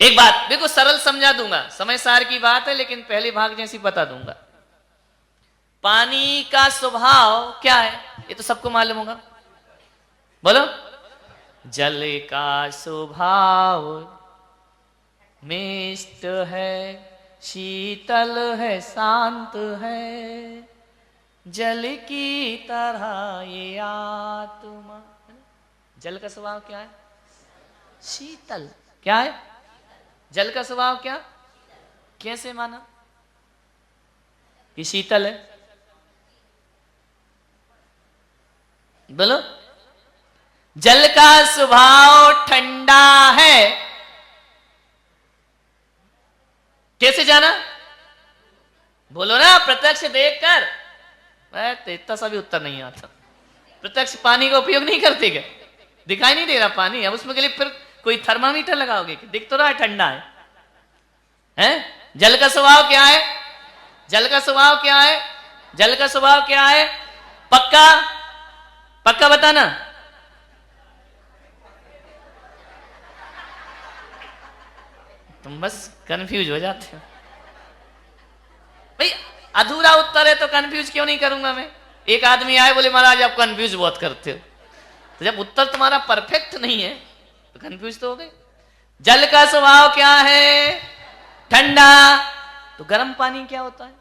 एक बात बिल्कुल सरल समझा दूंगा, समय सार की बात है लेकिन पहले भाग जैसी बता दूंगा। पानी का स्वभाव क्या है ये तो सबको मालूम होगा, बोलो। जल का स्वभाव मिष्ट है, शीतल है, शांत है, जल की तरह ये आत्मा। जल का स्वभाव क्या है? शीतल। क्या है जल का स्वभाव? क्या, कैसे माना कि शीतल है? बोलो। जल का स्वभाव ठंडा है, कैसे जाना? बोलो ना, प्रत्यक्ष देखकर। तो इतना सा भी उत्तर नहीं आता। प्रत्यक्ष पानी का उपयोग नहीं करते क्या? दिखाई नहीं दे रहा पानी, अब उसमें के लिए फिर कोई थर्मामीटर लगाओगे? दिख तो रहा है ठंडा है, हैं? जल का स्वभाव क्या है? जल का स्वभाव क्या है? जल का स्वभाव क्या है? पक्का पक्का बताना। तुम बस कंफ्यूज हो जाते हो भाई। अधूरा उत्तर है तो कंफ्यूज क्यों नहीं करूंगा मैं? एक आदमी आए बोले महाराज आप कंफ्यूज बहुत करते हो, तो जब उत्तर तुम्हारा परफेक्ट नहीं है तो कंफ्यूज तो हो गए। जल का स्वभाव क्या है? ठंडा। तो गर्म पानी क्या होता है?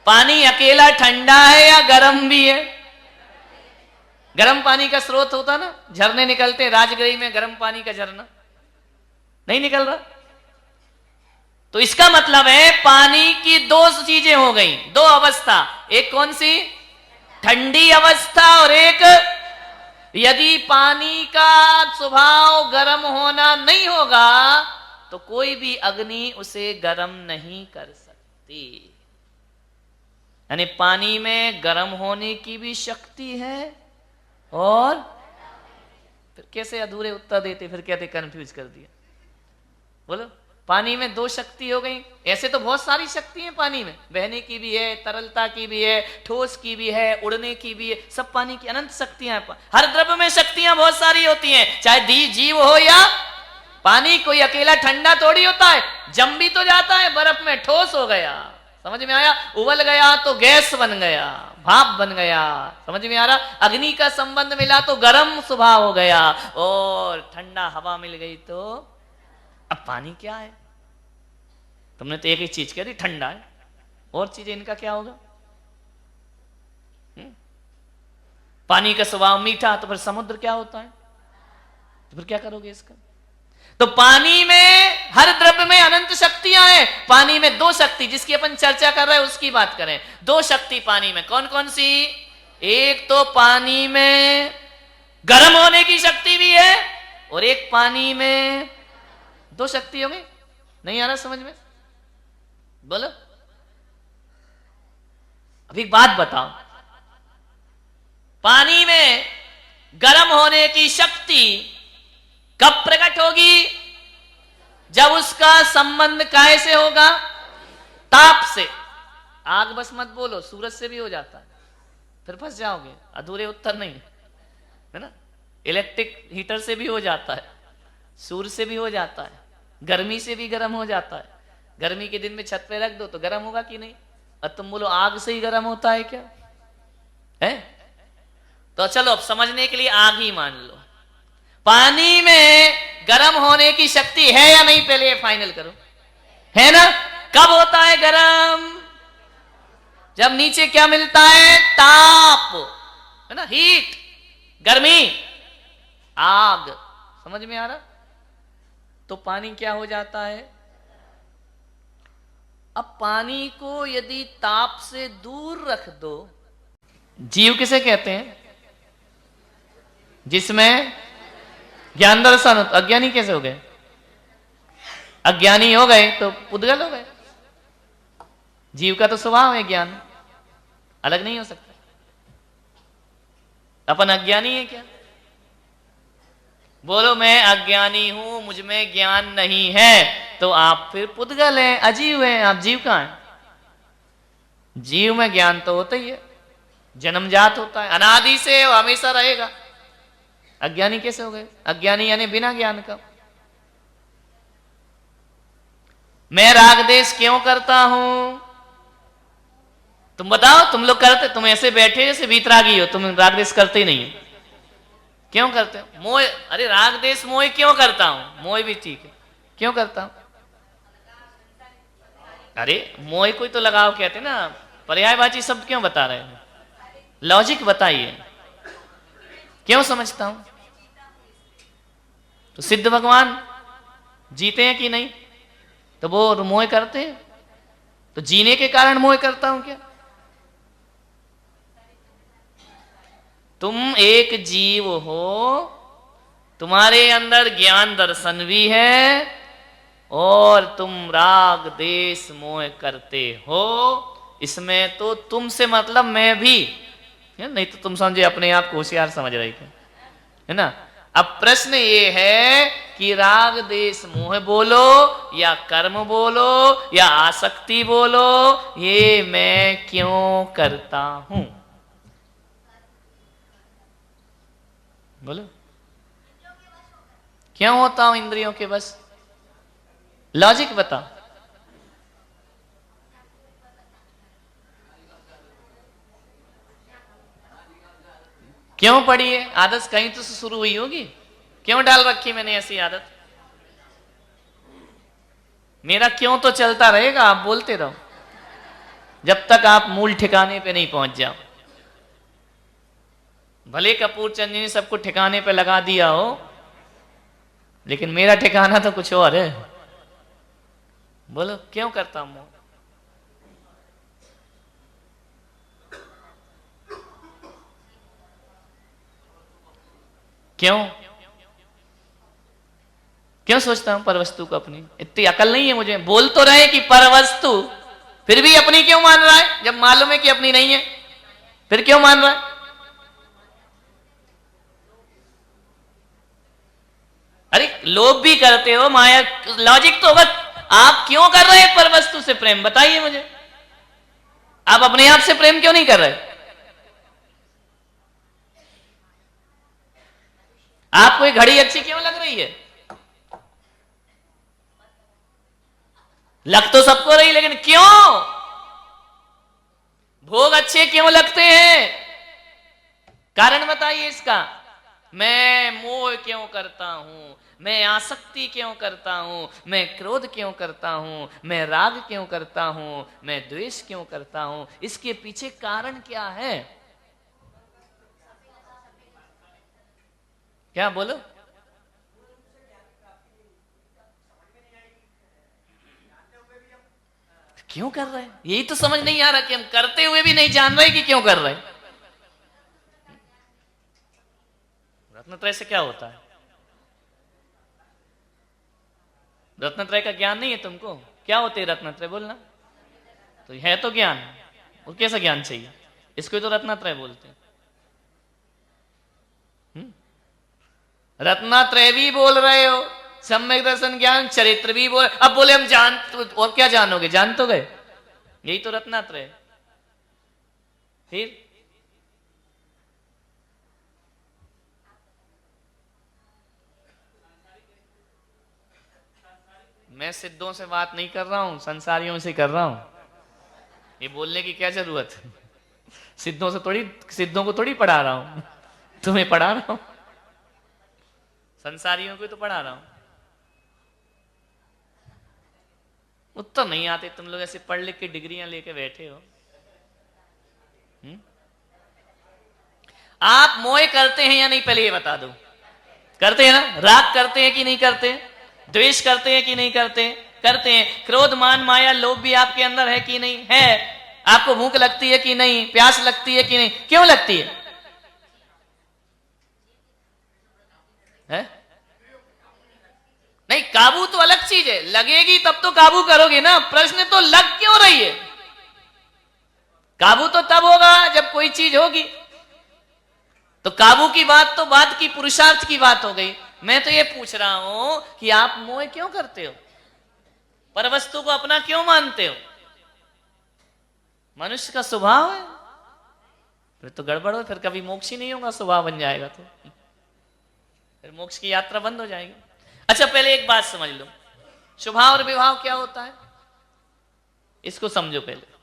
पानी अकेला ठंडा है या गर्म भी है? गर्म पानी का स्रोत होता ना, झरने निकलते, राजगीर में गर्म पानी का झरना नहीं निकल रहा। तो इसका मतलब है पानी की दो चीजें हो गई, दो अवस्था। एक कौन सी? ठंडी अवस्था, और एक, यदि पानी का स्वभाव गर्म होना नहीं होगा तो कोई भी अग्नि उसे गर्म नहीं कर सकती। यानी पानी में गर्म होने की भी शक्ति है, और फिर कैसे अधूरे उत्तर देते, फिर कहते कंफ्यूज कर दिया। बोलो। पानी में दो शक्ति हो गई। ऐसे तो बहुत सारी शक्ति है पानी में, बहने की भी है, तरलता की भी है, ठोस की भी है, उड़ने की भी है, सब पानी की अनंत शक्तियां हैं। हर द्रव्य में शक्तियां बहुत सारी होती हैं, चाहे जीव हो या पानी। कोई अकेला ठंडा थोड़ी होता है, जम भी तो जाता है बर्फ में, ठोस हो गया। समझ में आया? उबल गया तो गैस बन गया, भाप बन गया। समझ में आ रहा? अग्नि का संबंध मिला तो गर्म स्वभाव हो गया, और ठंडा हवा मिल गई तो अब पानी क्या है? तुमने तो एक ही चीज कह दी, ठंडा है, और चीजें इनका क्या होगा? पानी का स्वभाव मीठा, तो फिर समुद्र क्या होता है? तो फिर क्या करोगे इसका? तो पानी में, हर द्रव्य में अनंत शक्तियां हैं। पानी में दो शक्ति, जिसकी अपन चर्चा कर रहे हैं उसकी बात करें। दो शक्ति पानी में, कौन कौन सी? एक तो पानी में गर्म होने की शक्ति भी है, और एक पानी में दो शक्ति हो गई। नहीं आ रहा समझ में? बोलो। अभी बात बताओ, पानी में गर्म होने की शक्ति कब प्रकट होगी? जब उसका संबंध काय से होगा? ताप से। आग बस मत बोलो, सूरज से भी हो जाता है, फिर फंस जाओगे। अधूरे उत्तर नहीं है ना। इलेक्ट्रिक हीटर से भी हो जाता है, सूर्य से भी हो जाता है, गर्मी से भी गर्म हो जाता है। गर्मी के दिन में छत पे रख दो तो गर्म होगा कि नहीं? और तुम बोलो आग से ही गर्म होता है क्या? है? तो चलो अब समझने के लिए आग ही मान लो। पानी में गर्म होने की शक्ति है या नहीं, पहले ये फाइनल करो। है ना? कब होता है गर्म? जब नीचे क्या मिलता है? ताप, है ना, हीट, गर्मी, आग। समझ में आ रहा? तो पानी क्या हो जाता है? अब पानी को यदि ताप से दूर रख दो, जीव किसे कहते हैं? जिसमें ज्ञान दर्शन हो। तो अज्ञानी कैसे हो गए? अज्ञानी हो गए तो पुद्गल हो गए। जीव का तो स्वभाव है ज्ञान, अलग नहीं हो सकता। अपन अज्ञानी है क्या? बोलो मैं अज्ञानी हूं, मुझ में ज्ञान नहीं है, तो आप फिर पुद्गल हैं, अजीव हैं। आप जीव कहां हैं? जीव में ज्ञान तो होता ही है, जन्मजात होता है, अनादि से हमेशा रहेगा। अज्ञानी कैसे हो गए? अज्ञानी यानी बिना ज्ञान का। मैं राग देश क्यों करता हूं? तुम बताओ, तुम लोग करते, तुम ऐसे बैठे जैसे वीतरागी हो, तुम राग देश करते ही नहीं हो। क्यों करते हो? मोह। अरे राग देश मोह क्यों करता हूं? मोह भी ठीक है, क्यों करता हूं? अरे मोह कोई तो लगाव कहते ना, पर्यायवाची शब्द क्यों बता रहे हो? लॉजिक बताइए, क्यों समझता हूं? तो सिद्ध भगवान जीते हैं कि नहीं? तो वो मोह करते हैं, तो जीने के कारण मोह करता हूं क्या? तुम एक जीव हो, तुम्हारे अंदर ज्ञान दर्शन भी है, और तुम राग देश मोह करते हो। इसमें तो तुमसे मतलब मैं भी है, नहीं तो तुम समझे अपने आप को होशियार समझ रहे थे, है ना। अब प्रश्न ये है कि राग देश मोह बोलो या कर्म बोलो या आसक्ति बोलो, ये मैं क्यों करता हूं? बोलो, क्यों होता हूं इंद्रियों के बस? लॉजिक बता। क्यों पड़ी है आदत? कहीं तो शुरू हुई होगी। क्यों डाल रखी मैंने ऐसी आदत? मेरा क्यों तो चलता रहेगा, आप बोलते रहो जब तक आप मूल ठिकाने पे नहीं पहुंच जाओ। भले कपूर चंद जी ने सबको ठिकाने पे लगा दिया हो, लेकिन मेरा ठिकाना तो कुछ और है। बोलो, क्यों करता हूं? क्यों क्यों सोचता हूं परवस्तु को अपनी? इतनी अकल नहीं है मुझे। बोल तो रहे कि परवस्तु, फिर भी अपनी क्यों मान रहा है? जब मालूम है कि अपनी नहीं है, फिर क्यों मान रहा है? अरे लोभ भी करते हो, माया, लॉजिक तो होगा। आप क्यों कर रहे हैं परवस्तु से प्रेम? बताइए मुझे। आप अपने आप से प्रेम क्यों नहीं कर रहे? आपको ये घड़ी अच्छी क्यों लग रही है? लग तो सबको रही, लेकिन क्यों? भोग अच्छे क्यों लगते हैं? कारण बताइए इसका। मैं मोह क्यों करता हूं? मैं आसक्ति क्यों करता हूं? मैं क्रोध क्यों करता हूं? मैं राग क्यों करता हूं? मैं द्वेष क्यों करता हूं? इसके पीछे कारण क्या है? क्या बोलो? क्यों कर रहे हैं? यही तो समझ नहीं आ रहा कि हम करते हुए भी नहीं जान रहे कि क्यों कर रहे हैं। रत्नत्रय से क्या होता है? रत्नत्रय का ज्ञान नहीं है तुमको? क्या होते है रत्नत्रय? बोलना। तो है तो ज्ञान, और कैसा ज्ञान चाहिए? इसको तो रत्नत्रय बोलते हैं। रत्नात्रय भी बोल रहे हो, सम्यक दर्शन ज्ञान चरित्र भी बोल। अब बोले हम जान, और क्या जानोगे? जान तो गए, यही तो रत्नात्रय। फिर मैं सिद्धों से बात नहीं कर रहा हूं, संसारियों से कर रहा हूं। ये बोलने की क्या जरूरत है? सिद्धों से थोड़ी, सिद्धों को थोड़ी पढ़ा रहा हूं, तुम्हें पढ़ा रहा हूं, संसारियों को तो पढ़ा रहा हूं। उत्तर नहीं आते तुम लोग, ऐसे पढ़ लिख के डिग्रियां लेके बैठे हो। आप मोह करते हैं या नहीं, पहले ये बता दो। करते हैं ना? राग करते हैं कि नहीं करते? द्वेष करते हैं कि नहीं करते? करते हैं। क्रोध मान माया लोभ भी आपके अंदर है कि नहीं? है। आपको भूख लगती है कि नहीं? प्यास लगती है कि नहीं? क्यों लगती है? है? नहीं, काबू तो अलग चीज है, लगेगी तब तो काबू करोगे ना। प्रश्न तो लग क्यों रही है? काबू तो तब होगा जब कोई चीज होगी। तो काबू की बात तो बात की, पुरुषार्थ की बात हो गई। मैं तो ये पूछ रहा हूं कि आप मोह क्यों करते हो? पर वस्तु को अपना क्यों मानते हो? मनुष्य का स्वभाव है, फिर तो गड़बड़ हो, फिर कभी मोक्ष ही नहीं होगा। स्वभाव बन जाएगा तो फिर मोक्ष की यात्रा बंद हो जाएगी। अच्छा, पहले एक बात समझ लो। शुभाव और विभाव क्या होता है, इसको समझो पहले।